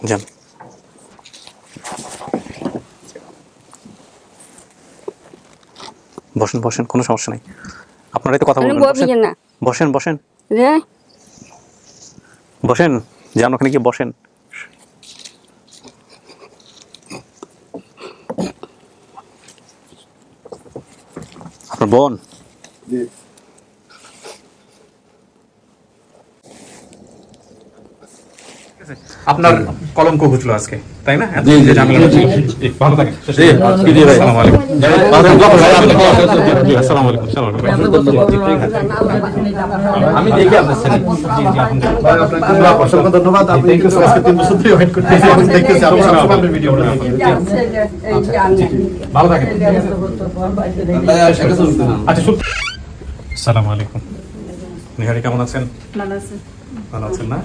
যান। বসেন বসেন, কোনো সমস্যা নেই, আপনারাই তো কথা বলবেন। বসেন বসেন বসেন, যান ওখানে গিয়ে বসেন। আপনার বোন? আপনার কলঙ্ক ঘুচলো আজকে, তাই না? ভালো থাকেন। আমি দেখি আপনার অসংখ্য ধন্যবাদ। আপনি 3 বছর ধরে ওয়েট করতেছি, আমি দেখতেছি আপনার ভিডিও। ভালো থাকেন। আচ্ছা, আসসালামু আলাইকুম। নিহারি কেমন আছেন? ভালো আছে। ভালো আছেন না?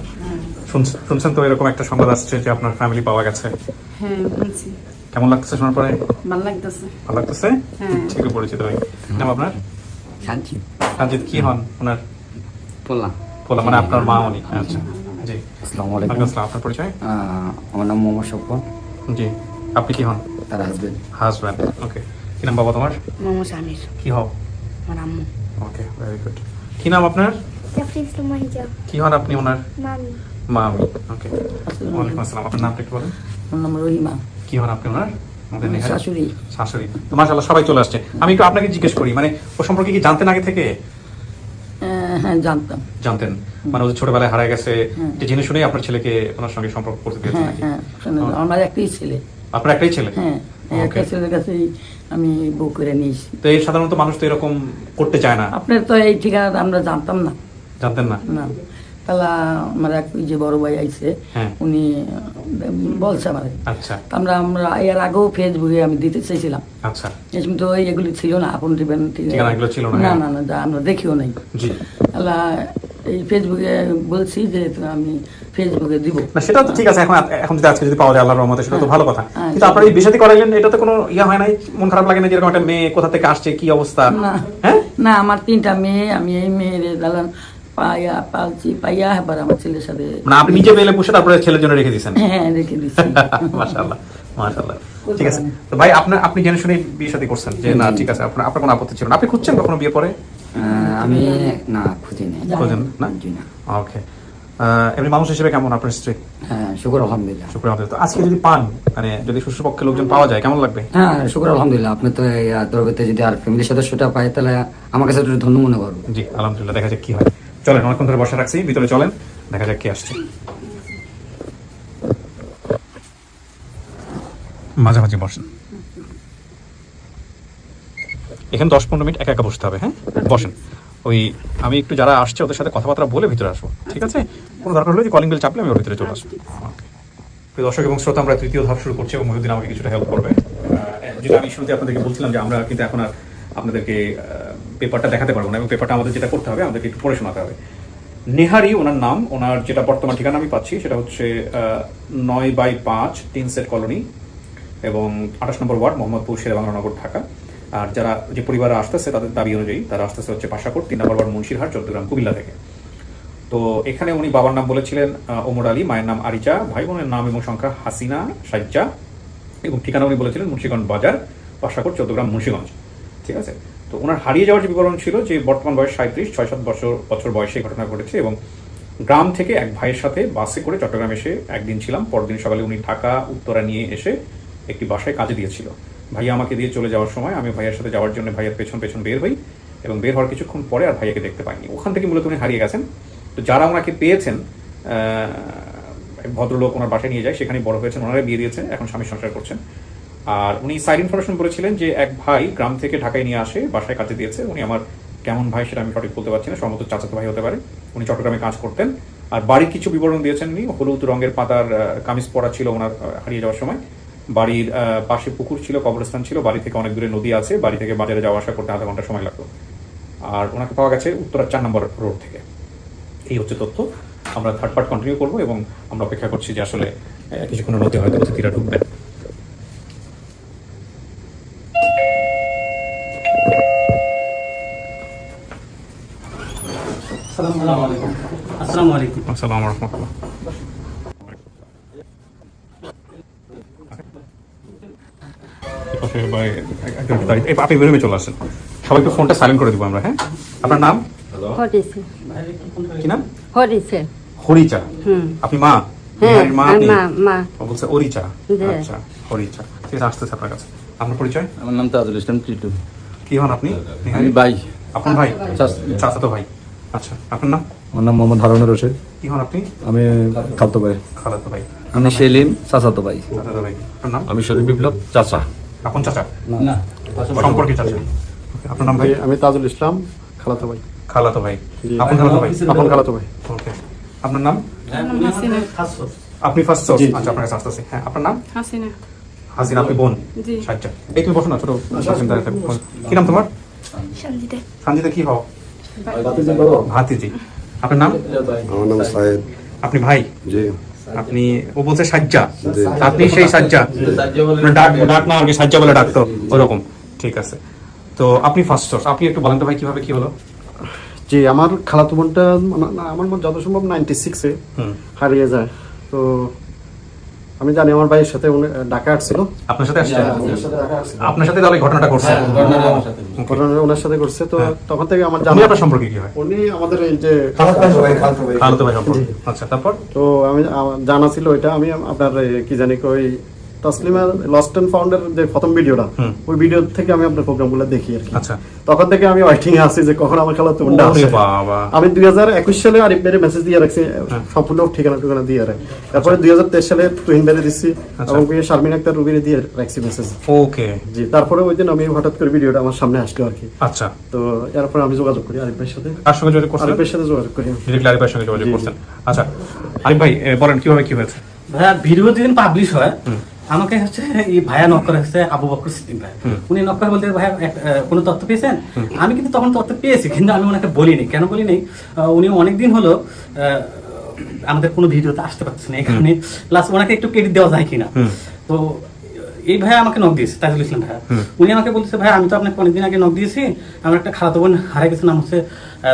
শুনছেন তো এরকম একটা সংবাদ আসছে যে আপনার ফ্যামিলি পাওয়া গেছে। হ্যাঁ, শুনছি। কেমন লাগতেছে শোনার পরে? ভালো লাগতেছে। ভালো লাগতেছে? ঠিক পরিচিত ভাই। নাম আপনার? শান্তি। সাজিদ কি হন ওনার? পোলা। পোলা মানে আপনার মা উনি? আচ্ছা জি। আসসালামু আলাইকুম। আসসালাম। আপনার পরিচয়? আমার নাম মোহাম্মদ স্বপন। জি। আপনি কি হন? তার হাজবেন্ড। হাজব্যান্ড। ওকে। কি নাম বাবা তোমার? মোহাম্মদ আমির। কি হও? আমার আম্মু। ওকে, ভেরি গুড। কি নাম আপনার? কি হন আপনি ওনার? মামি। মামি। ওকে। ওয়ালাইকুম আসসালাম। আপনার নামটা একটু বলেন। আমার নাম রহিমা। কি হন আপনি ওনার? আমাদের নিহারি শাশুড়ি। শাশুড়ি। তো মাশাআল্লাহ সবাই চলে আসছে। আমি একটু আপনাকে জিজ্ঞেস করি, মানে ও সম্পর্কে কি জানতেন আগে থেকে? হ্যাঁ, জানতাম। জানতেন, মানে ও ছোটবেলায় হারায় গেছে, যে জেনে শুনেই আপনার ছেলেকে ওনার সঙ্গে সম্পর্ক করতে দিয়েছেন হ্যাঁ নাকি? হ্যাঁ, আমার একটাই ছেলে। আপনার একটাই ছেলে? হ্যাঁ, একটা ছেলের কাছেই আমি বউ করে নিয়েছি। তো এই সাধারণত মানুষ তো এরকম করতে চায় না। আপনার তো এই ঠিকানাটা আমরা জানতাম না। জানতেন না? না, তাহলে আমার এক যে বড় ভাই আইছে, উনি বলছে আমার। আচ্ছা। আমরা এর আগেও ফেসবুকে আমি দিতে চাইছিলাম। আচ্ছা। এরকম তো এগুলি ছিল না, আপন ঠিকানা এগুলো ছিল না। না না না, যা আমরা দেখিও নাই। জি। তাহলে এই ফেসবুকে বলছি যে আমি ফেসবুকে দিব না, সেটা তো ঠিক আছে। এখন যদি আজকে যদি পাওয়া যায় আল্লাহর রহমতে, সেটা তো ভালো কথা। কিন্তু আপনারা এই বিয়ে করাইলেন, এটা তো কোনো ইয়া হয় নাই? মন খারাপ লাগে না যেরকম একটা মেয়ে কোথা থেকে আসছে, কি অবস্থা? হ্যাঁ না, আমার 3টা মেয়ে, আমি এই মেয়ের দালান পাইয়া এবার আমার ছেলের সাথে। মানে আপনি নিজে মেলে পুষে তারপরে ছেলের জন্য রেখে দিয়েছেন? হ্যাঁ, রেখে দিচ্ছি। মাশাআল্লাহ মাশাআল্লাহ। ঠিক আছে। তো ভাই আপনি জেনে শুনে বিয়ে শাদী করছেন যে না? ঠিক আছে। আপনার কোনো আপত্তি ছিল না? আপনি খুঁজছেন কখনো বিয়ে পরে? আমি না খুঁজিনি। খোঁজেন না? জি না। ওকে। এমনি মানুষ হিসেবে কেমন আপনার স্ত্রী? হ্যাঁ, শুকর আলহামদুলিল্লাহ। শুকর আলহামদুলিল্লাহ। তো আজকে যদি পান, মানে যদি শ্বশুরপক্ষে লোকজন পাওয়া যায়, কেমন লাগবে? হ্যাঁ, শুকর আলহামদুলিল্লাহ। আপনি তো তরফেতে যদি আর ফ্যামিলির সদস্যটা পাই, তাহলে আমার কাছে একটু ধন্য মনে করবো। জি আলহামদুলিল্লাহ। দেখা যাক কি হয়। চলেন, অনেকক্ষণ ধরে বসা রাখছি, ভিতরে চলেন, দেখা যাক কে আসছে। মাঝামাঝি বসেন, এখানে 10-15 মিনিট একা একা বসতে হবে। হ্যাঁ, বসেন। ওই আমি একটু যারা আসছে ওদের সাথে কথাবার্তা বলে ভিতরে আসবো, ঠিক আছে? কোনো দরকার হলে যে কলিং বেল চাপলে আমি ওর ভিতরে চলে আসবো। প্রিয় দর্শক এবং শ্রোতা, আমরা 3য় ধাপ শুরু করছি এবং মহিউদ্দিন আমাকে কিছুটা হেল্প করবে। যেটা আমি শুরুতে আপনাদেরকে বলছিলাম যে আমরা কিন্তু এখন আর আপনাদেরকে পেপারটা দেখাতে পারবো না, এবং পেপারটা আমাদের যেটা করতে হবে, আমাদেরকে একটু পড়ে শোনাতে হবে। নেহারি ওনার নাম, ওনার যেটা বর্তমান ঠিকানা আমি পাচ্ছি সেটা হচ্ছে 9/5 3 সেট কলোনি এবং 28 নম্বর ওয়ার্ড, মোহাম্মদপুর, শেরেবাংলানগর, ঢাকা। আর যারা যে পরিবারে আসতেছে তাদের দাবি অনুযায়ী তারা আসতেছে হচ্ছে পাশাকোট 3 নম্বর ওয়ার্ড, মুন্সিরহাট, চট্টগ্রাম, কুমিল্লা থেকে। তো এখানে উনি বাবার নাম বলেছিলেন ওমর আলী, মায়ের নাম আরিচা, ভাই বোনের নাম এবং সংখ্যা হাসিনা, সাজ্জা, এবং ঠিকানা উনি বলেছিলেন মুন্সিগঞ্জ বাজার, পাশাকোট, চট্টগ্রাম, মুন্সিগঞ্জ। ঠিক আছে। তো ওনার হারিয়ে যাওয়ার যে বিবরণ ছিল যে বর্তমান বয়স 37, 6-7 বছর বয়সে ঘটনা ঘটেছে, এবং গ্রাম থেকে এক ভাইয়ের সাথে বাসে করে চট্টগ্রাম এসে একদিন ছিলাম, পরদিন সকালে উনি ঢাকা উত্তরা নিয়ে এসে একটি বাসায় কাজে দিয়েছিল। ভাইয়া আমাকে দিয়ে চলে যাওয়ার সময় আমি ভাইয়ের সাথে যাওয়ার জন্য ভাইয়ের পেছন পেছন বের হই, এবং বের হওয়ার কিছুক্ষণ পরে আর ভাইয়াকে দেখতে পাইনি। ওখান থেকে মূলত উনি হারিয়ে গেছেন। তো যারা ওনাকে পেয়েছেন, ভদ্রলোক ওনার বাসায় নিয়ে যায়, সেখানে বড় হয়েছেন, ওনারা বিয়ে দিয়েছেন, এখন স্বামী সংসার করছেন। আর উনি সাইড ইনফরমেশন বলেছিলেন যে এক ভাই গ্রাম থেকে ঢাকায় নিয়ে আসে, বাসায় কাজে দিয়েছে। উনি আমার কেমন ভাই সেটা আমি সঠিক বলতে পারছি না, সম্ভবত চাচাতো ভাই হতে পারে। উনি চট্টগ্রামে কাজ করতেন। আর বাড়ির কিছু বিবরণ দিয়েছেন উনি। হলুদ রঙের পাতার কামিজ পরা ছিল ওনার হারিয়ে যাওয়ার সময়। বাড়ির পাশে পুকুর ছিল, কবরস্থান ছিল, বাড়ি থেকে অনেক দূরে নদী আছে, বাড়ি থেকে বাজারে যাওয়া আসা করতে আধা ঘন্টা সময় লাগতো। আর ওনাকে পাওয়া গেছে উত্তরা 4 নম্বর রোড থেকে। এই হচ্ছে তথ্য। আমরা থার্ড পার্ট কন্টিনিউ করবো এবং আমরা অপেক্ষা করছি যে আসলে কিছুক্ষণের মধ্যে হয়তো অতিথিরা ঢুকবেন। আসসালামু আলাইকুম। আসসালামু আলাইকুম। আপনি বেরোমে চলে আসেন, সবাইকে ফোনটা সাইলেন্ট করে দিব আমরা। হ্যাঁ, আপনার নাম হরিছে কি? নাম হরিছে হরিচা। আপনি মা? হ্যাঁ বিহারীর মা আপনি? মা মা ও বলছে অরিচা। জি। আচ্ছা, হরিচা। ঠিক আছে, আসতেছে আপনার কাছে। আপনার পরিচয়? আমার নাম তাজুল ইসলাম টিটু। কি হন আপনি? আমি ভাই। আপন ভাই? চাচা। চাচাতো ভাই। আচ্ছা, আপনার নাম? আমার নাম মোহাম্মদ হারুনুর রশিদ, কি হন আপনি? আমি খালতো ভাই। খালাতো ভাই। আমি সেলিম, চাচাতো ভাই। চাচাতো ভাই। আপনার নাম? আমি শরীফ বিপ্লব, চাচা। আপন চাচা? না, সম্পর্কে চাচা। Okay, আপনার নাম ভাই? আমি তাজুল ইসলাম, খালাতো ভাই। খালাতো ভাই। জি। আপন খালাতো ভাই? আপন খালাতো ভাই। ওকে, আপনার নাম? আপনি ফার্স্ট। আচ্ছা, আপনার কাছে আসতেছি। হ্যাঁ, আপনার নাম? হাসিনা। হাসিনা। আপনি বোন? জি। সাজ্জা। এই তুমি বসো না, ছোট বাসিন্দা থাকো। কি নাম তোমার? সঞ্জিতা। সঞ্জিতা। কি হও? ভাতিজি। আপনার নাম? আমার নাম সাহেদ। আপনি ভাই? জি। আপনি, ও বলছে সাজ্জা, আপনি সেই সাজ্জা? ডাক না আগে সাজ্জা বলে ডাকতো ওরকম। ঠিক আছে, তো আপনি ফার্স্ট সোর্স, আপনি একটু বলেন তো ভাই কিভাবে কি হলো? জি, আমার খালাতো বোনটা আমার মনে যত সম্ভব 96-এ হারিয়ে যায়। তো আমি জানি আমার ভাইয়ের সাথে উনি ঢাকা আসছিল, আপনার সাথে আসছে? আপনার সাথে তাহলে ঘটনাটা করছে? ঘটনা ওনার সাথে করছে। তো তখন থেকে আমার উনি জানা, আপনার সম্পর্কে কি হয়? উনি আমাদের এই যে খালাতো ভাই সম্পর্কে। আচ্ছা, তারপর? তো আমি আমার জানা ছিল ওইটা। আমি আপনার কি জানি ওই তসলিমা লস্ট এন্ড ফাউন্ডের যে প্রথম ভিডিওটা, ওই ভিডিও থেকে আমি আপনার প্রোগ্রামগুলো দেখি আর কি। আচ্ছা, তখন থেকে আমি ওয়েটিং এ আছি যে কখন আমার খালাতো বোনটা ওরে আসে। বাবা। আমি 2021 সালে আরিফ ভাইয়ের মেসেজ দিয়ে রাখছি, সম্পূর্ণ ঠিকানা ঠিকানা দিয়ে রাখি। তারপরে 2023 সালে তুহিন ভাইয়ের দিচ্ছি এবং শারমিন আক্তার রুবিরে দিয়ে রাখছি মেসেজ। ওকে। জি, তারপরে ওই দিন আমি হঠাৎ করে ভিডিওটা আমার সামনে আসলো আর কি। আচ্ছা, তো এরপর আমি যোগাযোগ করি আরিফ ভাইয়ের সাথে। কার সঙ্গে যোগাযোগ করছেন? আরিফ ভাইয়ের সাথে যোগাযোগ করি। ডিরেক্টলি আরিফ ভাইয়ের সঙ্গে যোগাযোগ করছেন। আচ্ছা, আরিফ ভাই বলেন কিভাবে কি হয়েছে? ভাইয়া ভিডিও যেদিন পাবলিশ হয়, আমাকে হচ্ছে এই ভাইয়া নক করে হচ্ছে আবু বকর সিদ্দিক ভাই। উনি নক করে বলতে, ভাইয়া কোনো তথ্য পেয়েছেন? আমি কিন্তু তখন তথ্য পেয়েছি, কিন্তু আমি ওনাকে বলিনি। কেন বলিনি? উনি অনেকদিন হলো আমাদের কোনো ভিডিওতে আসতে পারছে না, এখানে প্লাস ওনাকে একটু ক্রেডিট দেওয়া যায় কিনা। তো এই ভাইয়া আমাকে নক দিয়েছে, তাজুল ইসলাম ভাইয়া। উনি আমাকে বলছে, ভাই আমি তো আপনাকে অনেকদিন আগে নক দিয়েছি, আমার একটা খালাতো বোন হারিয়ে গেছে, নাম হচ্ছে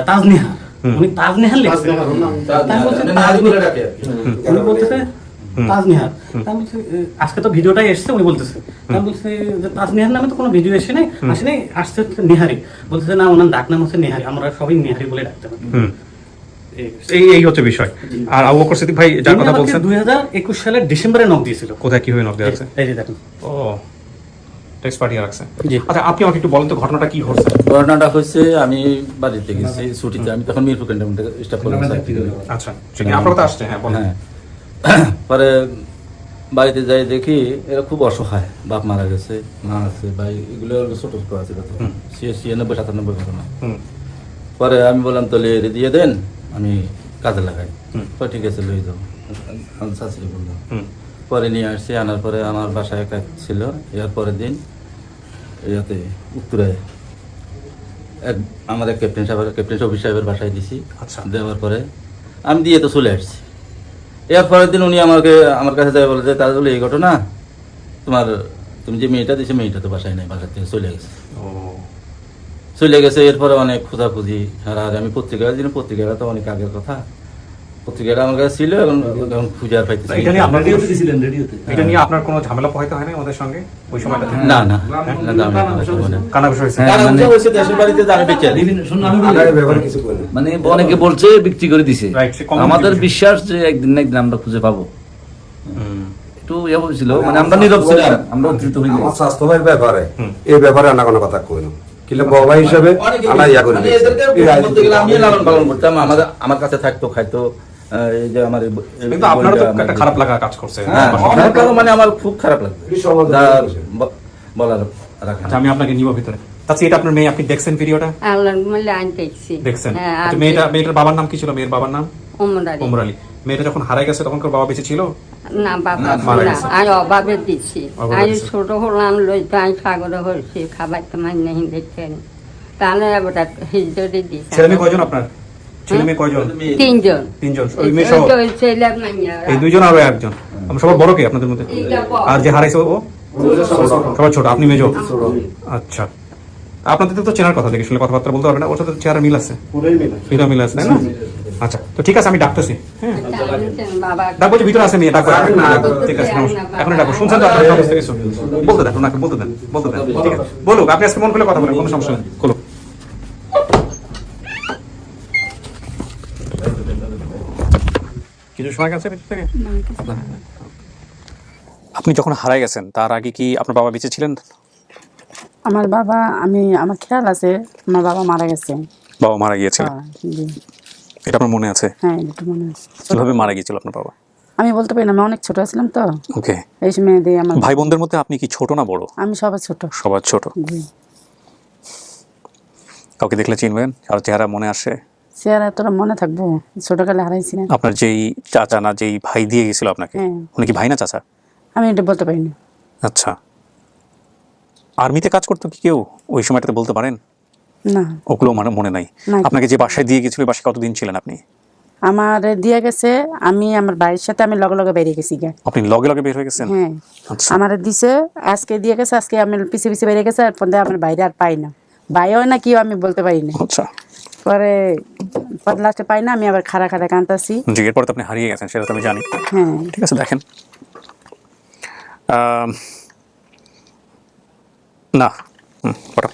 তাজনিহার। উনি তাজনিহার লিখছে। উনি বলতেছে তাজনিহার। আমি বলছি আজকে তো ভিডিওটাই এসছে, উনি বলতেছে। আমি বলছি যে তাজনিহার নামে তো কোনো ভিডিও এসে নাই, আসে নাই, আসছে হচ্ছে নিহারি। বলতেছে না, ওনার ডাক নাম হচ্ছে নিহারি, আমরা সবাই নিহারি বলে ডাকতে পারি। এই হচ্ছে বিষয়। আর আবু বকর সিদ্দিক ভাই যার কথা বলছেন, 2021 সালের ডিসেম্বরে নক দিয়েছিল। কোথায় কিভাবে নক দেওয়া আছে? এই যে দেখুন। ও, টেক্সট পাঠিয়ে রাখছে। আচ্ছা, আপনি আমাকে একটু বলেন তো ঘটনাটা কি ঘটছে? ঘটনাটা হচ্ছে আমি বাড়িতে গেছি ছুটিতে, আমি তখন মিরপুর ক্যান্টনমেন্টে স্টাফ করলাম। আচ্ছা, ঠিক আছে, আপনার কথা আসছে। হ্যাঁ, বলেন। হ্যাঁ, পরে বাড়িতে যাই দেখি এরা খুব অসহায়, বাপ মারা গেছে, মা আছে, ভাই এগুলো ছোট ছোট আছে, 96-97 ঘটনা। পরে আমি বললাম তাহলে এর দিয়ে দেন, আমি কাজে লাগাই। তো ঠিক আছে, লই যাও, আমি শাশুড়ি বললাম। পরে নিয়ে আসছি, আনার পরে আমার বাসায় একা ছিল। এর পরের দিন ইয়াতে উত্তরায় আমাদের ক্যাপ্টেন অফিস সাহেবের বাসায় দিছি। আচ্ছা। দেওয়ার পরে আমি দিয়ে তো চলে আসছি। এর পরের দিন উনি আমার কাছে যাই বলে যে তাহলে এই ঘটনা, তুমি যে মেয়েটা দিয়েছো, মেয়েটা তো বাসায় নাই, বাসার থেকে চলে গেছে। চলে গেছে। এরপরে অনেক খোঁজাখুঁজি হারাহারি, আমি পত্রিকাটা তো অনেক আগের কথা, পত্রিকাটা আমার কাছে ছিল, এখন খুঁজে আর পাইতেছি। এটা নিয়ে আপনার কোনো ঝামেলা পোহাইতে হয় না ওদের সঙ্গে ওই সময়টা? না না, কানা বিষয় হয়েছে? দেশের বাড়িতে আমি বেঁচে আছি। মানে অনেকে বলছে বিক্রি করে দিছে, Right, সে common আমাদের জিনিস। বিশ্বাস যে একদিন না একদিন আমরা খুঁজে পাবো। একটু ইয়ে হয়েছিল, মানে আমরা নীরব ছিলাম, আমরা উদ্ধৃত হয়ে আমার স্বাস্থ্য ভাইয়ের ব্যাপারে এই ব্যাপারে আনা কোনো কথা কই না, কিন্তু বাবা হিসাবে আনা ইয়া করে দিয়েছে। আমি লালন পালন করতাম, আমার কাছে থাকতো, খাইতো। এই যে আমার কিন্তু আপনারও তো একটা খারাপ লাগা কাজ করছে। মানে আমার খুব খারাপ লাগবে, বলার রাখা। আচ্ছা, আমি আপনাকে নিব ভিতরে। আচ্ছা, এটা আপনার মেয়ে, আপনি দেখছেন ভিডিওটা? আল্লাহর মিলে আইন দেখছি। দেখছেন? হ্যাঁ, আচ্ছা, মেয়েটার বাবার নাম কি ছিল? মেয়ের বাবার নাম ওমর আলী। মেয়েটা যখন হারাই গেছে তখন বাবা বেঁচে ছিল? না বাবা মারা ছিল না, গেছে। আমি অভাবে দিচ্ছি। অভাবে আমি দিছে। ছোট হলাম, লইতে আমি সাগরে হয়েছি, খাবার তোমার নেই দেখছেন। তাহলে এবার হিজড়ে দিচ্ছে। ছেলে মেয়ে কয়জন আপনার? ছেলে মেয়ে কয়জন? তিনজন। তিনজন। ওই মেয়ে সহ? ছেলে মাইয়া। এই দুইজন আর ওই একজন। আমরা সবার বড় কে আপনাদের মধ্যে? আর যে হারাইছে ও? সবার ছোট। আপনি মেজো? আচ্ছা, আপনাদের তো চেনার কথা, দেখে শুনলে কথাবার্তা বলতে পারবে না, ওর সাথে চেহারা মিল আছে, পুরোই মিলে। মিল আছে, তাই না? আচ্ছা তো ঠিক আছে, আমি ডাকতেছি। হ্যাঁ বাবা ডাকবো যে ভিতরে আছে মেয়ে, ডাকবো। না, ঠিক আছে, এখন ডাকবো। শুনছেন তো আপনার কাছ থেকে? বলতে দেন ওনাকে, বলতে দেন। ঠিক আছে, বলুক। আপনি আজকে মন খুলে কথা বলেন, কোনো সমস্যা নেই, বলুক। কিছু সময় গেছে ভিতর থেকে? আপনি যখন হারাই গেছেন তার আগে কি আপনার বাবা বেঁচে ছিলেন? আমার বাবা, আমার খেয়াল আছে আমার বাবা মারা গেছে। বাবা মারা গিয়েছিলেন, জি। এটা আপনার মনে আছে? হ্যাঁ, এটা মনে আছে। কিভাবে মারা গিয়েছিল আপনার বাবা? আমি বলতে পারি না, আমি অনেক ছোট ছিলাম তো। ওকে। এই সময় দিয়ে আমার ভাই বোনদের মধ্যে আপনি কি ছোট না বড়? আমি সবার ছোট। সবার ছোট। জি। কাউকে দেখলে চিনবেন? আর চেহারা মনে আসে? চেহারা তোরা মনে থাকবো, ছোটকালে হারাইছি না। আপনার যেই চাচা না যেই ভাই দিয়ে গেছিল আপনাকে, হ্যাঁ। উনি কি ভাই না চাচা? আমি এটা বলতে পারি না। আচ্ছা, আর্মিতে কাজ করতো কি কেউ ওই সময়টাতে, বলতে পারেন? না, ওগুলো মনে নাই? না। আপনাকে যে বাসায় দিয়ে গেছিল, বাসায় কতদিন ছিলেন আপনি? আমার দিয়ে গেছে, আমি আমার ভাইয়ের সাথে আমি লগে লগে বেরিয়ে গেছি গা। আপনি লগে লগে বের হয়ে গেছেন? হ্যাঁ, আচ্ছা। আমার দিছে, আজকে দিয়ে গেছে, আজকে আমি পিছে পিছে বেরিয়ে গেছে। আর পরে আমার বাইরে আর পাই না, ভাইও না কি আমি বলতে পারি না। আচ্ছা, পরে লাস্টে পাই না, আমি আবার খাড়া খাড়া কাঁদতাছি। জি। এরপর তো আপনি হারিয়ে গেছেন, সেটা তো আমি জানি। হ্যাঁ। ঠিক আছে, দেখেন না ওটা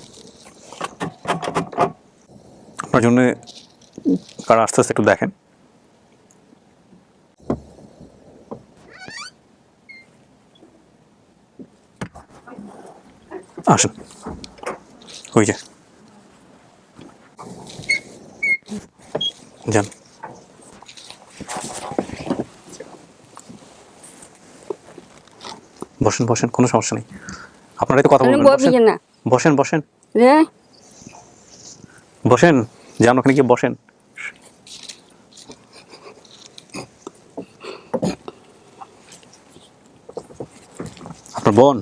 আপনার জন্য কারা আস্তে আস্তে একটু দেখেন। আসুন, ওই যে যান। বসেন বসেন, কোনো সমস্যা নেই। আপনারাই তো কথা বলবেন। বলবি না বসেন বসেন রে বসেন, যান ওখানে গিয়ে বসেন। আপনার বোন?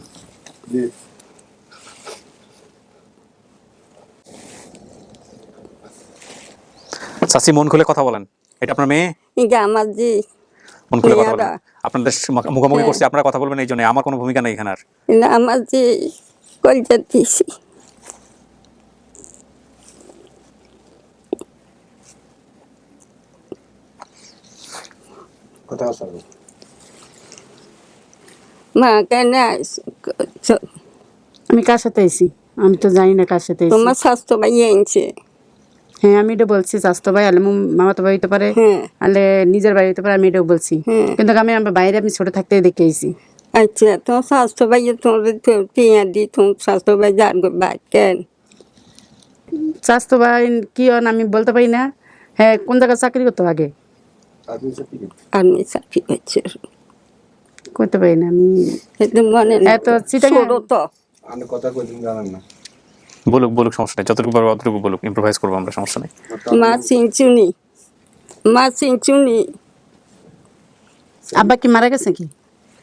চাচি, মন খুলে কথা বলেন। এটা আপনার মেয়ে? ইগা আমার জি মন খুলে কথা বলেন। মেয়েরা। আপনাদের মুখোমুখি হ্যাঁ। করছি, আপনারা কথা বলবেন, এই জন্য। আমার কোনো ভূমিকা নেই এখানে আর। আমার জি কলজা দিছি। কথা আছে মা কেন আমি কার সাথে আইছি? আমি তো জানি না কার সাথে আইছি। তোমার স্বাস্থ্য ভাই এনেছে। হ্যাঁ, আমি এটা বলছি, স্বাস্থ্য ভাই আলে মামাতো ভাই হইতে পারে, হ্যাঁ। আলে নিজের ভাই হইতে পারে, আমি এটাও বলছি। হ্যাঁ। কিন্তু আমি আমার বাইরে আমি ছোট থাকতে দেখে আইছি। আচ্ছা, তোমার স্বাস্থ্য ভাই তোমার টিয়া দি তোমার স্বাস্থ্য ভাই যান ভাই কেন স্বাস্থ্য ভাই কি হন আমি বলতে পারি না। হ্যাঁ, কোন জায়গায় চাকরি করতো আগে? আমি চাকরি করছি করতে পারি না আমি। কিন্তু মনে এত চিটাগাং- ছোট তো আমি কথা কইদিন জানেন না। বলুক বলুক, সমস্যা নেই। যতটুকু পারবো অতটুকু বলুক, ইম্প্রোভাইজ করবো আমরা, সমস্যা নেই। মা চিনচুনি আব্বা কি মারা গেছে কি?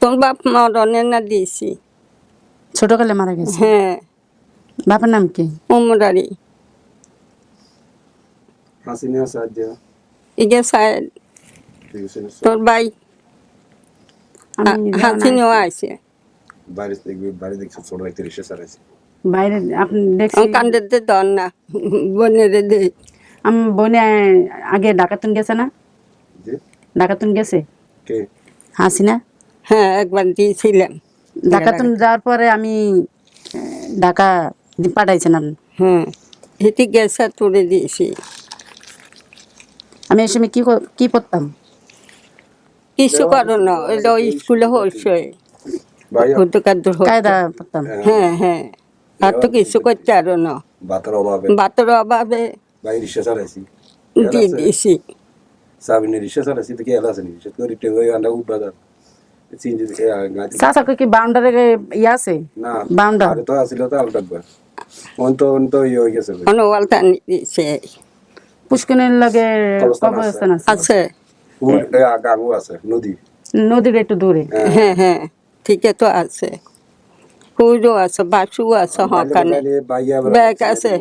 তোর বাপ মরণে না দিয়েছি। ছোটকালে মারা গেছে? হ্যাঁ, বাবার নাম কি? উমরারি হাসিনা সাহায্য ইগে সাহেব তোর ভাই আমি হাসিনেও আছে। বাইরে দেখবি, বাইরে দেখছি ছোট একটা রিক্সা চালাইছে। বাইরে আপনি দেখছি। কান্দের দে দর না বনের দে আমার বোনে আগে ডাকাতুন গেছে না? জি ডাকাতুন গেছে কে? হাসিনা। হ্যাঁ, একবার দিয়েছিলাম। ডাকাতুন যাওয়ার পরে আমি ঢাকা পাঠাইছেন আপনি। হ্যাঁ, হেঁটে গেছে তুলে দিয়েছি। আমি এই সময় কি করতাম? কিছু করো না, এটা ওই স্কুলে হচ্ছে ভাইয়া কায়দা করতাম। হ্যাঁ হ্যাঁ, আর তো কিছু করতে আরো না, বাতার অভাবে বাতের অভাবে ভাই রিক্সা চালাইছি। দিয়ে দিয়েছি। সাবিনের রিক্সা চালাইছি তো কি এলা আছে নি? সে তো রিটে হয়ে আন্ডা উঠবাদার চিনজি গাড়ি চাচা কি বাউন্ডারে ইয়ে আছে? না বাউন্ডার আরে তো আসিল তো আলটাকবা অন্ত ইয়ে হয়ে গেছে। অনওয়ালটা দিয়েছে পুষ্কিনের লাগে কবরস্থান কবরস্থান আছে। আছে। গাঙ্গু আছে নদী। নদীর একটু দূরে। হ্যাঁ হ্যাঁ, ঠিকই তো আছে। কুজো আছে, বাসু আছে, হকানে ব্যাগ আছে।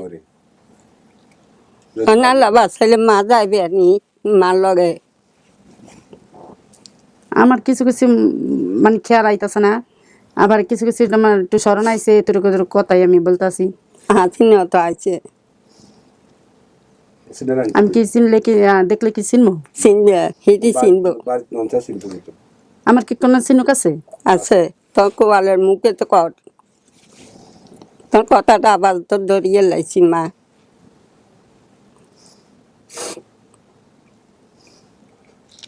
না লাভা ছেলে মা যাইবে নি মার লগে। আমার কিছু কিছু মানে খেয়াল আইতাছে না, আবার কিছু কিছু আমার একটু স্মরণ আইছে, এতটুকু কথাই আমি বলতাছি। হাসিনেও তো আছে। সিনে রাখি আমি কি চিনলে কি দেখলে কি চিনবো? চিনবে সেটি চিনবো। বাড়ি নন্তা শিল্প কিন্তু আমার কি কোনো চিনুক আছে? আছে তোর কোয়ালের মুখে তো কর, তোর কথাটা আবার তোর ধরিয়ে লাইছি মা।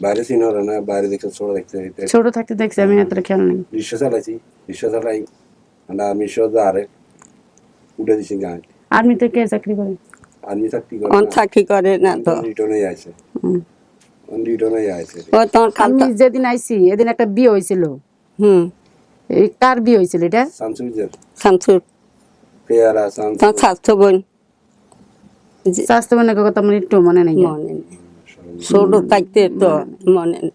বাইরে সিনে হলো না, বাইরে দেখতে ছোট দেখতে ছোট থাকতে দেখছি আমি, এত খেয়াল নেই। রিক্সা চালাইছি, রিক্সা চালাই আমরা আমি সোজা আরে উঠে দিছি গান আর্মিতে কে চাকরি করে? আর্মি চাকরি করে অন থাকি করে না তো। রিটার্নে আইছে রিটার্নে আইছে ও তোর আমি খালতা। যেদিন আইছি এদিন একটা বিয়ে হয়েছিল। হুম, এই কার বিয়ে হয়েছিল এটা? শামসুজ্জার শামসুর পেয়ারা তোর শামসু স্বাস্থ্য বোন স্বাস্থ্য মনে কথা আমার একটু মনে নেই। মনে নেই, ছোট থাকতে তো মনে নেই।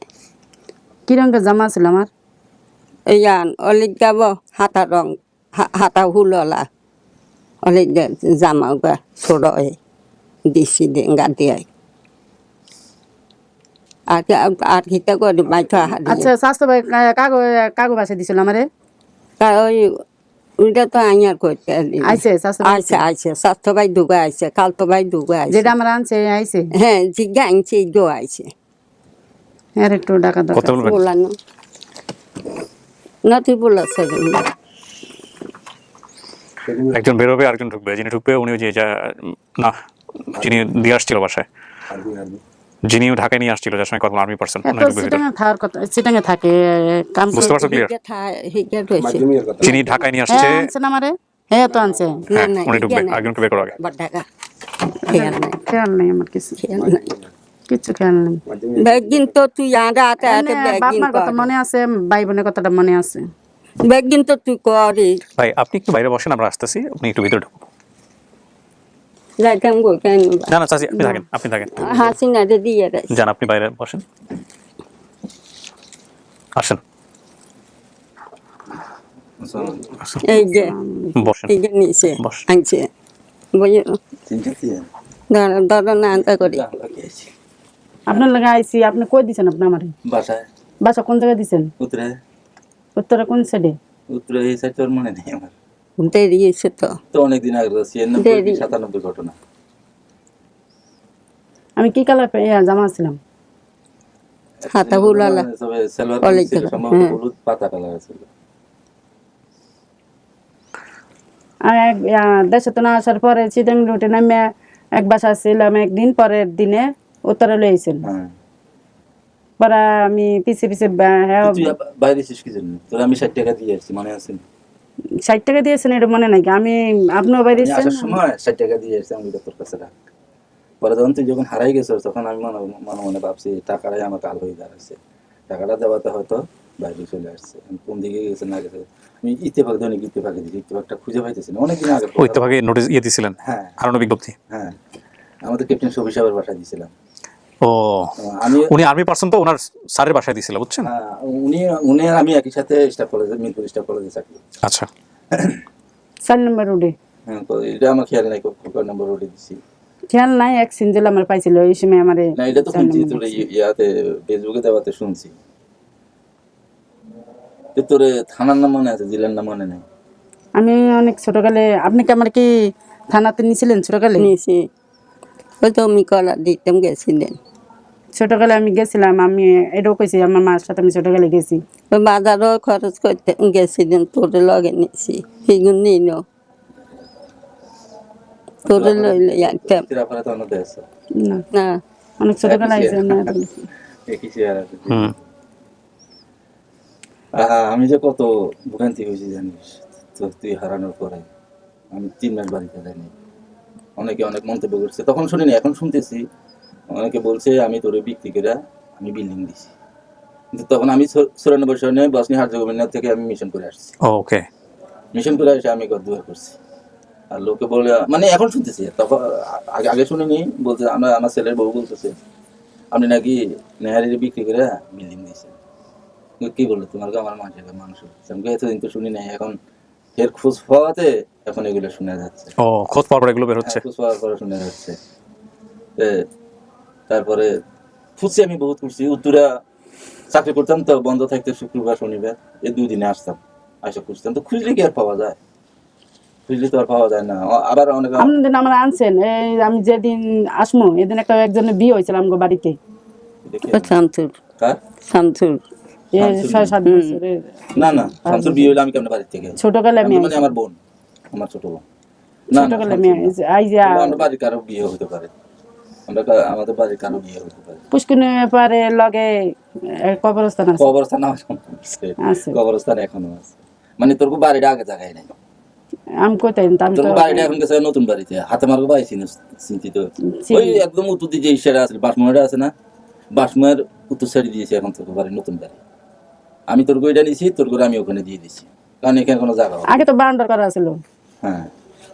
কি রঙের জামা ছিল আমার? ইয়ান অলিক যাব হাতা রং, হাতা হুললা অলিক জামা গা ছোট দিছি ডেঙ্গা দিয়ে আর আর কিতা করে মাইথা আচ্ছা স্বাস্থ্য ভাই কাগো বাসা দিছিল আমারে? ওই ওইটা তো আইয়ার করতে আইছে স্বাস্থ্য ভাই? আইছে আইছে স্বাস্থ্য ভাই ঢুকে আইছে, কালতো ভাই ঢুকে আইছে। যেটা আমার আনছে আইছে? হ্যাঁ জিজ্ঞা আনছে গো আইছে। হ্যাঁ একটু টাকা কত দরকার। বলবেন? বলানো না তুই বলেছে একজন বেরোবে আরেকজন ঢুকবে, যিনি ঢুকবে উনি ওই যে না যিনি দিয়ে আসছিল বাসায়, আর্মি আর্মি যিনিও ঢাকায় নিয়ে আসছিল, যার সঙ্গে কথা আর্মি পার্সন, উনি ঢুকবে ভিতরে। চিটাঙে থাকার কথা, চিটাঙে থাকে কাম বুঝতে পারছো ক্লিয়ার? মাধ্যমিকের কথা যিনি ঢাকায় নিয়ে আসছে, আনছে না আমারে? হ্যাঁ তো আনছে। হ্যাঁ উনি ঢুকবে, আরেকজনকে বের করো আগে। খেয়াল নেই আমার কিছু, কিচ্ছু খেয়াল নেই। বেগিন তো তুই আগে আতে আতে বাপ বেগিন মার কথা মনে আছে, ভাই বোনের কথাটা মনে আছে। বেগিন তো তুই করি ভাই আপনি একটু বাইরে বসেন, আমরা আসতেছি, আপনি একটু ভিতরে ঢুকুন। যাইতাম গো কেন না না চাচি আপনি থাকেন, আপনি থাকেন, হাসি না দিয়ে রে যান আপনি বাইরে বসেন, আসেন এই যে বসেন। এই যে নিচে বস। আনছে বই ধরো না আনতে করি আপনার লাগে আইছি, আপনি কই দিছেন? আপনি আমারে বাসায় বাসা কোন জায়গায় দিছেন? উত্তরে উত্তরা কোন সাইডে? উত্তরে এই সাইড তোর মনে নেই আমার, দেরি হয়েছে তো তো অনেকদিন আগে দেরি। 97 ঘটনা। আমি কি কালার জামা ছিলাম? হাতা হুলালা তবে সালোয়ার অনেক ছিল জায়গা, সম্ভবত হ্যাঁ। হলুদ পাতা কালার ছিল। আর দেশে তো না আসার পরে চিটাং রুটে নামে এক বাসা ছিলাম, একদিন পরের দিনে উত্তরে লইছেন। হ্যাঁ পরে আমি পিছে পিছে তুই বাইরে ছিস কি জন্য? তোর আমি 60 টাকা দিয়ে আসছি মনে আছে? 60 টাকা দিয়েছেন এটা মনে নাই। আমি আপনিও বাইরে আমি আসার সময় 60 টাকা দিয়ে আসছি, আমি তোর কাছে রাখ। পরে যখন তুই যখন হারাই গেছিস তখন আমি মনে মনে মনে ভাবছি টাকাটাই আমার কাল হয়ে দাঁড়াচ্ছে, টাকাটা দেওয়াতে হয়তো বাইরে চলে আসছে। আমি কোন দিকে গেছে না গেছে আমি ইত্তেফাক দৈনিক ইত্তেফাকে দিচ্ছি, ইত্তেফাকটা খুঁজে পাইতেছি না অনেকদিন আগে। ওই তো ভাগে নোটিস ইয়ে দিছিলেন, হ্যাঁ আরো বিজ্ঞপ্তি। হ্যাঁ আমাদের ক্যাপ্টেন শফি সাহেবের বাসায় দিয়েছিলাম ও আমি। উনি আর্মি পার্সন তো, ওনার স্যারের বাসায় দিছিল বুঝছেন? হ্যাঁ, উনি আর আমি একই সাথে স্টাফ কলেজে, মিরপুর স্টাফ কলেজে চাকরি। আচ্ছা 4 নম্বর রোডে। হ্যাঁ তো এটা আমার খেয়াল নাই কত নম্বর রোডে দিছি। খেয়াল নাই, এক সিনজেল আমার পাইছিল এই সময় আমারে। না এটা তো শুনছি তোর ইয়াতে ফেসবুকে দেওয়াতে শুনছি। তোর থানার নাম মনে আছে, জেলার নাম মনে নেই। আমি অনেক ছোটকালে, আপনি কি আমার কি থানাতে নিয়েছিলেন ছোটকালে? নিয়েছি ওই তো আমি কলা দিতাম গেছিলেন। ছোটকালে আমি গেছিলাম, আমি এটাও কইছি আমার মার সাথে আমি ছোটকালে গেছি। ওই বাজারও খরচ করতে গেছিলেন, তোরে লগে নিয়েছি সেগুন নিন তোরে লইলে আনতাম তিরাপাড়া তো অনেক আছে। না না। অনেক ছোটকালে আইছে না। একই চেয়ার আছে। আমি যে কত ভোগান্তি হয়েছি জানিস তো, তুই হারানোর পরে আমি 3 মাস বাড়িতে যাইনি। অনেকে অনেক মন্তব্য করছে, তখন শুনিনি এখন শুনতেছি। অনেকে বলছে আমি তোরে বিক্রি করে আমি বিল্ডিং দিছি, কিন্তু তখন আমি 94 সনে বসনি হার্জেগোভিনা থেকে আমি মিশন করে আসছি। ওকে মিশন করে এসে আমি ঘর দুয়ার করছি। আর লোকে বলে মানে এখন শুনতেছি, তখন আগে আগে শুনিনি। বলতে আমার ছেলের বউ বলতেছে আপনি নাকি নেহারির বিক্রি করে বিল্ডিং দিয়েছেন। কি বললো তোমার আমার মানুষ আমি এতদিন তো শুনি নাই, এখন এর খোঁজ পাওয়াতে এখন এগুলো শোনা যাচ্ছে। ও খোঁজ পাওয়ার পর এগুলো বের হচ্ছে। খোঁজ পাওয়ার পরে শোনা যাচ্ছে। তারপরে খুঁজছি আমি বহুত খুঁজছি। উত্তরা চাকরি করতাম তো, বন্ধ থাকতে শুক্রবার শনিবার এই 2 দিনে আসতাম, আসা খুঁজতাম। তো খুঁজলে কি আর পাওয়া যায়? ফ্রিলি তো আর পাওয়া যায় না। আবার অনেক আপনাদের আমার আনছেন, এই আমি যেদিন আসমু এদিন একটা একজনের বিয়ে হয়েছিল আমার বাড়িতে, শামসুর কার? শামসুর এই 6-7 বছরের। না না, শামসুর বিয়ে হইলো আমি কেমন বাড়ি থেকে? ছোটকালে আমি মানে আমার বোন, আমার ছোট বোন। না না, ছোটকালে আমি আই যে আমরা বাড়ির কারো বিয়ে হতে পারে, আমাদের বাড়ির কারো বিয়ে হতে পারে। পুষ্কুনি পারে লগে কবরস্থান আছে। কবরস্থান আছে, কবরস্থান এখনো আছে। মানে তোর বাড়িটা আগে জায়গায় নাই, আমি কোথায় আমি তোর তো বাড়িটা এখন গেছে নতুন বাড়িতে, হাতে মার্গ বাড়ি চিন্তিত। ওই একদম উত্তর দিয়ে যে ইশারা আছে, বাসময়টা আছে না, বাসময়ের উত্তর সাইডে দিয়েছি এখন তোর বাড়ি, নতুন বাড়ি। আমি তোর গইটা নিয়েছি, তোর করে আমি ওখানে দিয়ে দিছি, কারণ এখানে কোনো জায়গা হবে না। আগে তো বাউন্ডার করা ছিল। হ্যাঁ,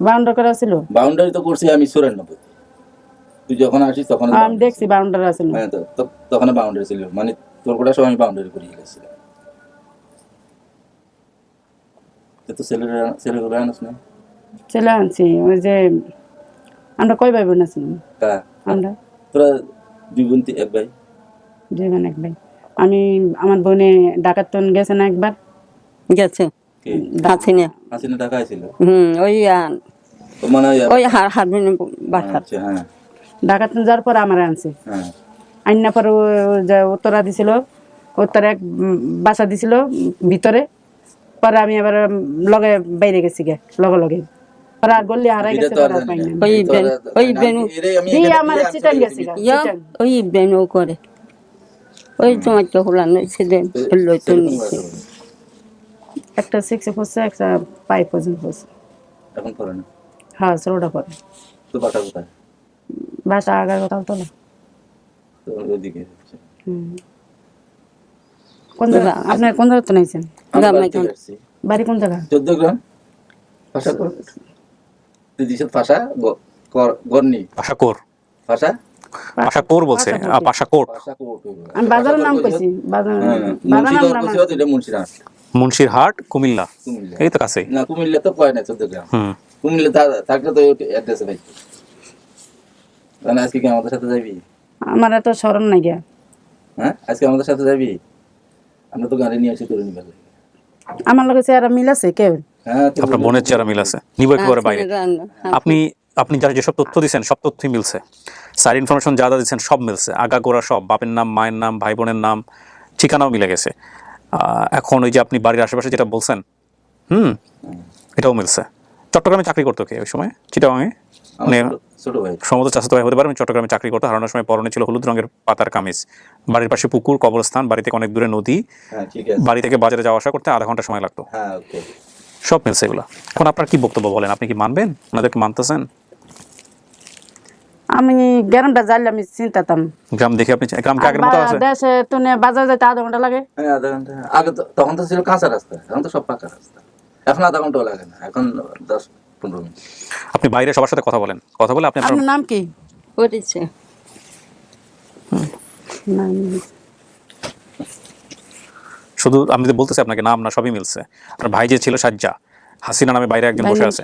বাউন্ডার করা ছিল। বাউন্ডারি তো করছি আমি 94। তুই যখন আসিস তখন আমি দেখছি বাউন্ডার আছে। হ্যাঁ, তো তখন বাউন্ডারি ছিল, মানে তোর কোটা সব আমি বাউন্ডারি করিয়ে গেছিলাম। তো ছেলেগুলো আনিস না? ছেলে আনছি, ওই যে আমরা কয় ভাই বোন আছি? আমরা তোরা 2 বোন 1 ভাই? 2 বোন 1 ভাই। আমি আমার বোনে ডাকাতন গেছে না একবার? গেছে হাসিনা। হাসিনা ঢাকা আইছিল? ওই মানে ওই হারবিন বাসা। আচ্ছা, হ্যাঁ। ডাকাতন যাওয়ার পর আমার আনছে, হ্যাঁ। আইনা পর যে উত্তরা দিছিল, উত্তরে এক বাসা দিছিল ভিতরে। পরে আমি আবার লগে বাইরে গেছি গে, লগে লগে পরে আর গল্লি হারাই গেছে। আমার চিটান গেছি ওই বেনও করে, ওই তোমার তো হলান সেদিন লই তো নিছে। একটা 6 পড়ছে, একটা 5 পর্যন্ত পড়ছে। এখন করে না? হ্যাঁ, ছোটটা পড়ে। তো বাসা কোথায়? বাসা আগার কথা তো না। তো ওইদিকে। কোন জায়গা? আপনি কোন জায়গা তো নাইছেন? বাড়ি কোন জায়গা? 14 গ্রাম ভাষা কর। তুই দিছ ভাষা গরনি ভাষা কোর, ভাষা ভাষা কোর বলছে, ভাষা কোট। ভাষা কোট। আমি বাজারের নাম কইছি, বাজার নাম এটা মুন্সিরহাট। মুন্সিরহাট কুমিল্লা, এই তো কাছেই। না, কুমিল্লা তো কয় না 14 গ্রাম। কুমিল্লা থাকলে তো অ্যাড্রেসে ভাই। মানে আজকে কি আমাদের সাথে যাবি? আমার এত স্মরণ নাই গিয়া। হ্যাঁ, আজকে আমাদের সাথে যাবি? আমরা তো গাড়ি নিয়ে আসি তোর নিবার লাগে। আমার লগে চেহারা মিল আছে কেউ? হ্যাঁ, আপনার বোনের চেহারা মিল আছে, নিব একেবারে বাইরে। আপনি যা যেসব তথ্য দিচ্ছেন সব তথ্যই মিলছে, সাইড ইনফরমেশন যা যা দিচ্ছেন সব মিলছে, আগাগোড়া সব, বাপের নাম, মায়ের নাম, ভাই বোনের নাম, ঠিকানাও মিলে গেছে। এখন ওই যে আপনি বাড়ির আশেপাশে যেটা বলছেন, এটাও মিলছে। চট্টগ্রামে চাকরি করতো কে ওই সময়? চিটাগাঙে মানে ছোট ভাই, সমুদ্র চাচাতো ভাই হতে পারে। আমি চট্টগ্রামে চাকরি করতো, হারানোর সময় পরনে ছিল হলুদ রঙের পাতার কামিজ। বাড়ির পাশে পুকুর, কবরস্থান, বাড়ি থেকে অনেক দূরে নদী, বাড়ি থেকে বাজারে যাওয়া আসা করতে আধা ঘন্টা সময় লাগতো। সব মিলছে এগুলো। এখন আপনার কি বক্তব্য বলেন? আপনি কি মানবেন? ওনাদেরকে মানতেছেন? আমি গ্রামটা জানলে আমি চিন্তাতাম। গ্রাম দেখে আপনি গ্রামকে আগের মতো আছে? দেশে তো বাজার যাইতে আধা ঘন্টা লাগে। হ্যাঁ, আধা ঘন্টা। আগে তখন তো ছিল কাঁচা রাস্তা, এখন তো সব পাকা রাস্তা। এখন আধা ঘন্টাও লাগে না, এখন 10-15 মিনিট। আপনি বাইরে সবার সাথে কথা বলেন, কথা বলে আপনি আপনার নাম কি? পড়েছে শুধু আমি তো বলতেছি আপনাকে, নাম না সবই মিলছে। আপনার ভাই যে ছিল সাজ্জা, হাসিনা নামে বাইরে একজন বসে আছে।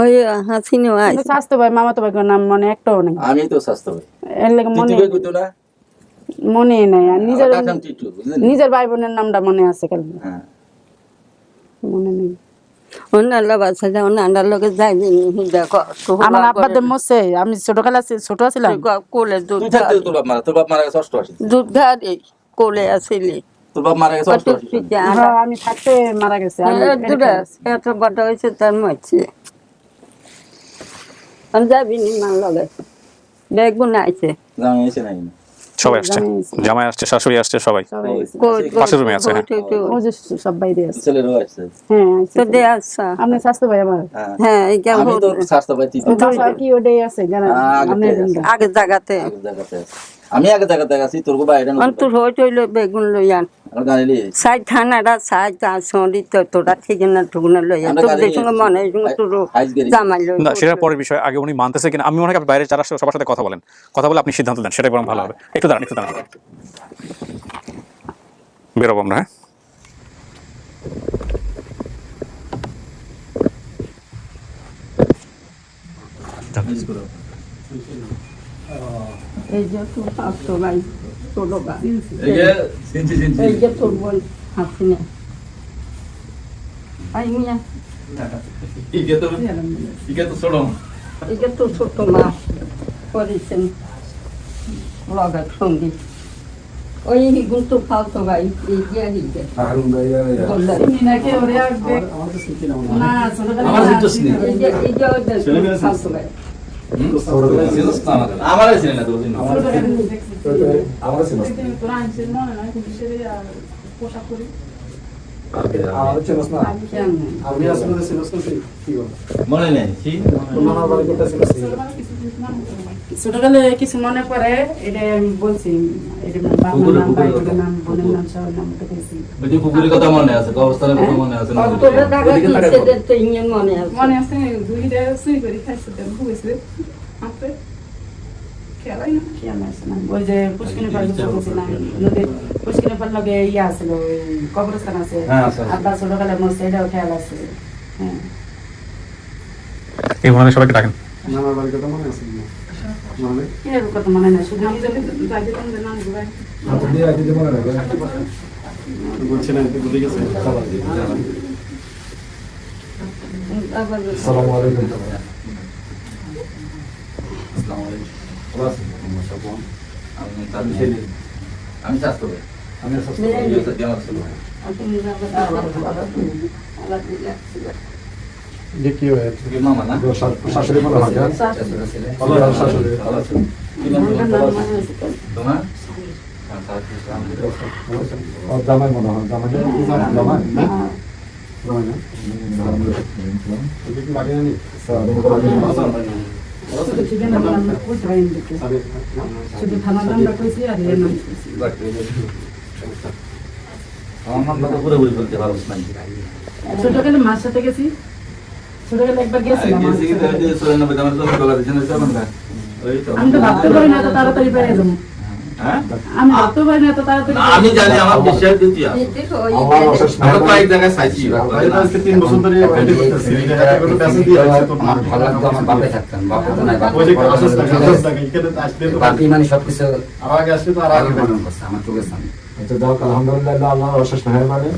ওই হাসিনা স্বাস্থ্য ভাই, মামাতো ভাই নাম মনে একটাও নেই। আমি তো স্বাস্থ্য ভাই, এর লাগে মনে মনে নাই। আর নিজের ভাই বোনের নামটা মনে আছে কেন? মনে নেই। আমার আব্বাদের মরছে, আমি ছোট ছিলাম। কোলে দুধ কোলে আসিলি, আমি থাকতে মারা গেছে। এত বড় হয়েছে তার মরছে। যাবি নি মান লগে বেগুন আইছে, সবাই আসছে, জামাই আসছে, শাশুড়ি আসছে, সবাই পাশের রুমে আছে। সব বাইরে আছে। হ্যাঁ, আপনি স্বাস্থ্য ভাই আমার? হ্যাঁ, কি ওটাই আছে আগে জায়গাতে। আমি আগে জায়গাতে আছি, তোর বাইরে তোর হইল বেগুন লই আন সাইড থানাটা সাইড আসি তো তোরা ঠিক না ঠুকনা লই আন তোর দেখুন মনে তোর জামাই লই না, সেটা পরের বিষয়। আগে উনি মানতেছে কিনা আমি মনে হয় বাইরে যারা সবার সাথে কথা বলেন, কথা বলে আপনি সিদ্ধান্ত দেন, সেটাই বরং ভালো হবে। একটু দাঁড়ান, একটু দাঁড়ান, বেরোবো আমরা। হ্যাঁ, এই যে তোর পাঁচশো ভাই ছোট ভাই, এই যে তোর বোন হাসিনা। আই মিয়া ইকে তো ছোট এটা তো ছোট মা করেছেন লগার সঙ্গী ওই গুরুত্ব ফালতো ভাই এই দিয়ে দিতে বললেন আমার কিন্তু স্নেহ এই যে ওদের ফালতো ভাই আমার ছিল না তো আমি আসলে সিলেস করছি কি বল মনে নেই মামার বাড়ি কোথায় ছিল ছোটকালে কিছু মনে পড়ে এটা আমি বলছি এটা বাবার নাম ভাইয়ের নাম বোনের নাম সবার নাম তো কইছি ওই যে পুকুরের কথা মনে আছে কবরস্থানের কথা মনে আছে তোরা টাকা দিচ্ছে তো ইঞ্জিন মনে আছে মনে আছে দুইটা সুই করে খাইছে দেন হইছে আপনি খেলাই না খেয়াল আছে না ওই যে পুষ্কিনে পাড়ে গেছিলাম নদী পুষ্কিনে পাড় লগে ইয়া ছিল ওই কবরস্থান আছে আব্বা ছোটকালে মরছে এটাও খেয়াল আছে হ্যাঁ এই মনে সবাইকে ডাকেন মামার বাড়ি কথা মনে আছে মানে এর কথা মনে নাই শুধু আমি যদি যাইতে কোন নাম গুলাই বলছি না এটা বুঝে গেছে আসসালামু আলাইকুম আমি স্বাস্থ্য আমি যে কি হয়েছে মামা না শাশুড়ি মনে হয় শাশুড়ি তোমার জামাই মনে হয় জামাই জামাই শুধু থানার নামটা কইছি আর এর নাম কইছি আমার নাম তো পুরোপুরি বলতে পারো না ছোটকালে মার সাথে গেছি ছোটকালে একবার গেছিলাম আমি তো ভাবতে পারি না এত তাড়াতাড়ি পেরে যাবো আমি ভাবতে পারি না এত তাড়াতাড়ি আমি জানি আমার বিশ্বাস দিচ্ছি আমরা তো এক জায়গায় চাইছি 3 বছর ধরে ওয়েট করতেছি এটা কোনো মেসেজ দিয়ে আছে তো আমার ভালো লাগতো আমার বাপে থাকতাম বাপে তো নাই ওই যে আসাস টাকা এখানে আসলে তো বাপি মানে সবকিছু আর আগে আসলে তো আর আগে পালন করছে আমার চোখের সামনে আচ্ছা যাও আলহামদুলিল্লাহ আল্লাহর অশেষ মেহেরবানি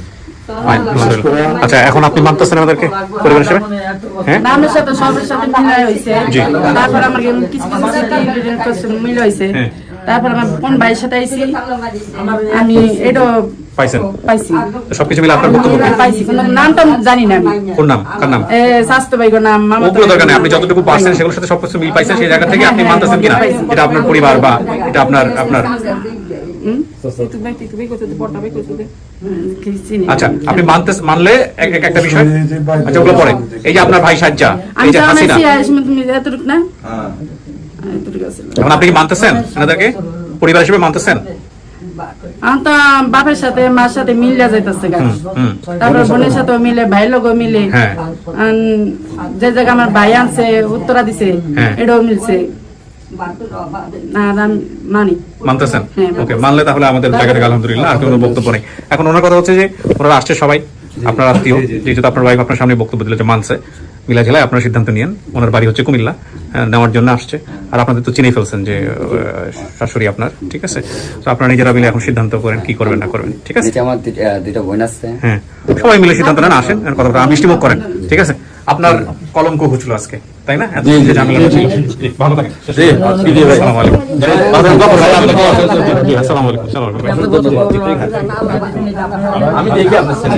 আচ্ছা এখন আপনি মানতেছেন আমাদেরকে পরিবার হিসেবে হ্যাঁ নামের সাথে সবের সাথে মিলাই হয়েছে তারপর আমার কিছু কিছু মিল হয়েছে তারপর আমার কোন ভাইয়ের সাথে আইছি আমি এটা পাইছেন পাইছি তো সবকিছু মিলে আপনার বক্তব্য কি? পাইছি কিন্তু নামটা জানি না আমি কোন নাম কার নাম স্বাস্থ্য ভাইগো নাম মামা ওগুলো দরকার নেই আপনি যতটুকু পারছেন সেগুলোর সাথে সবকিছু মিল পাইছেন সেই জায়গা থেকে আপনি মানতেছেন কিনা এটা আপনার পরিবার বা এটা আপনার আচ্ছা আপনি মানলে একটা বিষয় আচ্ছা ওগুলো পরে এই যে আপনার ভাই সাজ্জা এই যে হাসিনা তুমি এতটুক না হ্যাঁ এতটুক আছে এখন আপনি কি মানতেছেন এনাদেরকে পরিবার হিসেবে মানতেছেন আমি তো বাপের সাথে মার সাথে মিলে যাইতেছে গা তারপর বোনের সাথে মিলে ভাইয়ের লোক মিলে হ্যাঁ। যে জায়গা আমার ভাই আনছে উত্তরা দিছে হ্যাঁ। এটাও মিলছে আর আমি মানি মানতেছেন হ্যাঁ, ওকে মানলে তাহলে আমাদের জায়গা থেকে আলহামদুলিল্লাহ আর কোনো বক্তব্য নেই এখন ওনার কথা হচ্ছে যে ওনারা আসছে সবাই আপনার আত্মীয় যেহেতু আপনার ওয়াইফ আপনার সামনে বক্তব্য দিল যে মানছে মিলা জেলায় আপনার সিদ্ধান্ত নিয়েন ওনার বাড়ি হচ্ছে কুমিল্লা নেওয়ার জন্য আসছে আর আপনাদের তো চিনেই ফেলছেন যে শাশুড়ি আপনার ঠিক আছে তো আপনারা নিজেরা মিলে এখন সিদ্ধান্ত করেন কি করবেন না করবেন ঠিক আছে নিচে আমার দুইটা বোন আছে হ্যাঁ সবাই মিলে সিদ্ধান্ত নেন আসেন আর কথা মিষ্টি মুখ করেন ঠিক আছে আপনার কলঙ্ক ঘুচলো আজকে তাই না এত যে ঝামেলা ছিল জি, ভালো থাকেন আসসালামু আলাইকুম আসসালামু আলাইকুম আমি দেখি আপনার ছেলে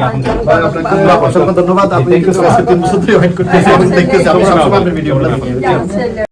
আপনাকে অসংখ্য ধন্যবাদ আপনি কিন্তু আজকে 3 বছর ধরে ওয়েট করতেছেন এবং দেখতেছেন আমরা সবসময় আপনার ভিডিওগুলো দেখি